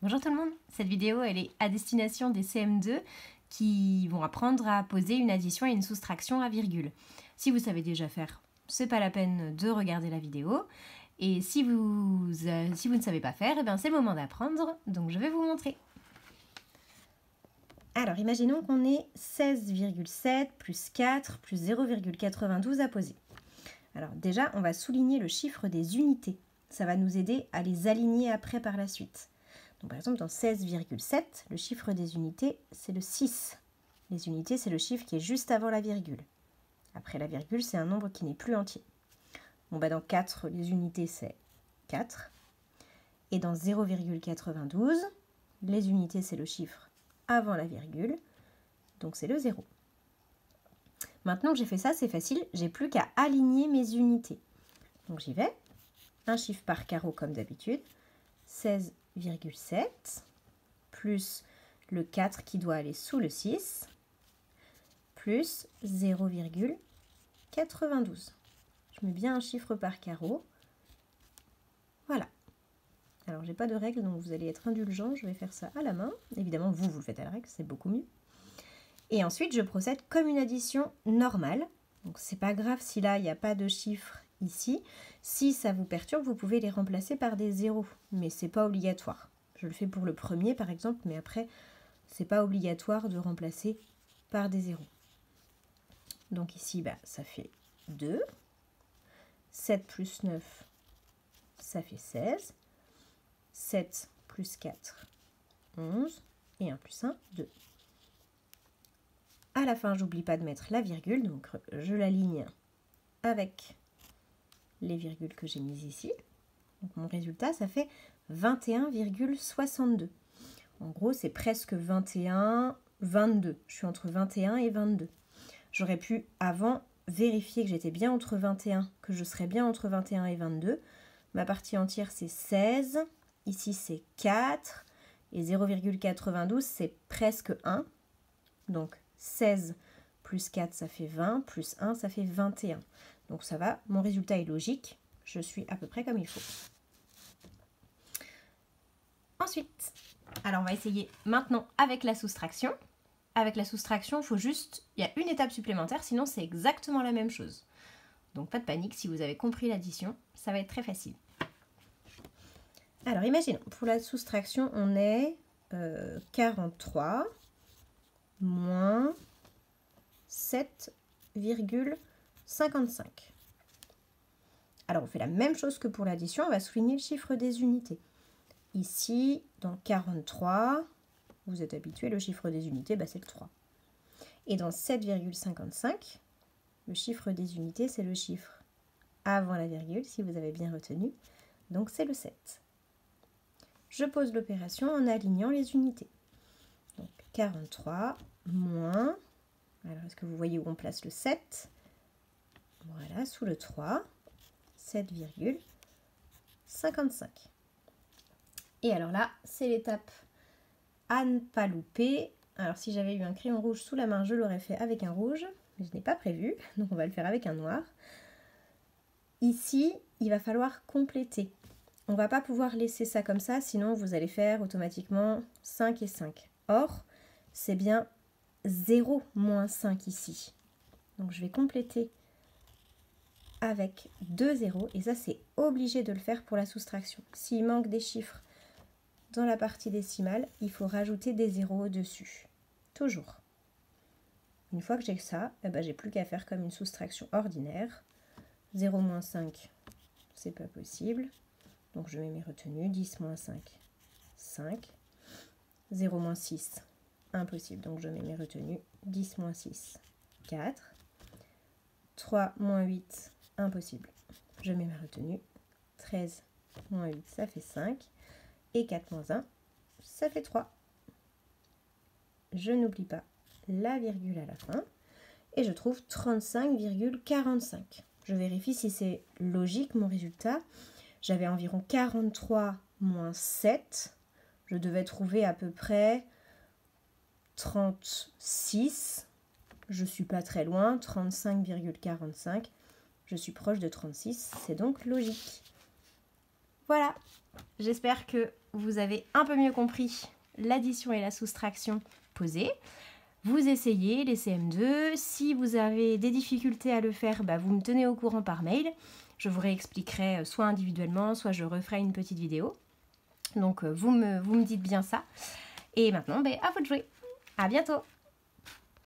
Bonjour tout le monde, cette vidéo elle est à destination des CM2 qui vont apprendre à poser une addition et une soustraction à virgule. Si vous savez déjà faire, c'est pas la peine de regarder la vidéo. Et si vous ne savez pas faire, c'est le moment d'apprendre, donc je vais vous montrer. Alors imaginons qu'on ait 16,7 plus 4 plus 0,92 à poser. Alors déjà on va souligner le chiffre des unités, ça va nous aider à les aligner après par la suite. Donc, par exemple, dans 16,7, le chiffre des unités, c'est le 6. Les unités, c'est le chiffre qui est juste avant la virgule. Après la virgule, c'est un nombre qui n'est plus entier. Bon, dans 4, les unités, c'est 4. Et dans 0,92, les unités, c'est le chiffre avant la virgule. Donc, c'est le 0. Maintenant que j'ai fait ça, c'est facile. J'ai plus qu'à aligner mes unités. Donc, j'y vais. Un chiffre par carreau, comme d'habitude. 16,7 plus le 4 qui doit aller sous le 6 plus 0,92. Je mets bien un chiffre par carreau. Voilà. Alors, j'ai pas de règle, donc vous allez être indulgent. Je vais faire ça à la main. Évidemment, vous le faites à la règle, c'est beaucoup mieux. Et ensuite, je procède comme une addition normale. Donc, c'est pas grave si là, il n'y a pas de chiffre ici. Si ça vous perturbe, vous pouvez les remplacer par des zéros, mais c'est pas obligatoire. Je le fais pour le premier par exemple, mais après, c'est pas obligatoire de remplacer par des zéros. Donc ici, ça fait 2. 7 plus 9, ça fait 16. 7 plus 4, 11. Et 1 plus 1, 2. À la fin, j'oublie pas de mettre la virgule, donc je l'aligne avec les virgules que j'ai mises ici. Donc mon résultat, ça fait 21,62. En gros, c'est presque 21, 22. Je suis entre 21 et 22. J'aurais pu, avant, vérifier que j'étais bien entre 21, que je serais bien entre 21 et 22. Ma partie entière, c'est 16. Ici, c'est 4. Et 0,92, c'est presque 1. Donc, 16 plus 4, ça fait 20. Plus 1, ça fait 21. Donc, ça va. Mon résultat est logique. Je suis à peu près comme il faut. Ensuite, alors on va essayer maintenant avec la soustraction. Avec la soustraction, il y a une étape supplémentaire, sinon c'est exactement la même chose. Donc pas de panique, si vous avez compris l'addition, ça va être très facile. Alors imaginons, pour la soustraction, on est 43 moins 7,55. Alors on fait la même chose que pour l'addition, on va souligner le chiffre des unités. Ici, dans 43, vous êtes habitué, le chiffre des unités, c'est le 3. Et dans 7,55, le chiffre des unités, c'est le chiffre avant la virgule, si vous avez bien retenu. Donc c'est le 7. Je pose l'opération en alignant les unités. Donc 43 moins, alors est-ce que vous voyez où on place le 7? Voilà, sous le 3, 7,55. Et alors là, c'est l'étape à ne pas louper. Alors si j'avais eu un crayon rouge sous la main, je l'aurais fait avec un rouge, mais je n'ai pas prévu, donc on va le faire avec un noir. Ici, il va falloir compléter. On ne va pas pouvoir laisser ça comme ça, sinon vous allez faire automatiquement 5 et 5. Or, c'est bien 0 moins 5 ici. Donc je vais compléter avec 2 zéros, et ça c'est obligé de le faire pour la soustraction. S'il manque des chiffres dans la partie décimale, il faut rajouter des zéros au-dessus. Toujours. Une fois que j'ai ça, j'ai plus qu'à faire comme une soustraction ordinaire. 0 moins 5, c'est pas possible. Donc je mets mes retenues. 10 moins 5, 5. 0 moins 6, impossible. Donc je mets mes retenues. 10 moins 6, 4. 3 moins 8, impossible. Je mets ma retenue. 13 moins 8, ça fait 5. Et 4 moins 1, ça fait 3. Je n'oublie pas la virgule à la fin. Et je trouve 35,45. Je vérifie si c'est logique mon résultat. J'avais environ 43 moins 7. Je devais trouver à peu près 36. Je ne suis pas très loin. 35,45. Je suis proche de 36. C'est donc logique. Voilà. J'espère que vous avez un peu mieux compris l'addition et la soustraction posées. Vous essayez les CM2. Si vous avez des difficultés à le faire, vous me tenez au courant par mail. Je vous réexpliquerai soit individuellement, soit je referai une petite vidéo. Donc vous me dites bien ça. Et maintenant, à vous de jouer. À bientôt!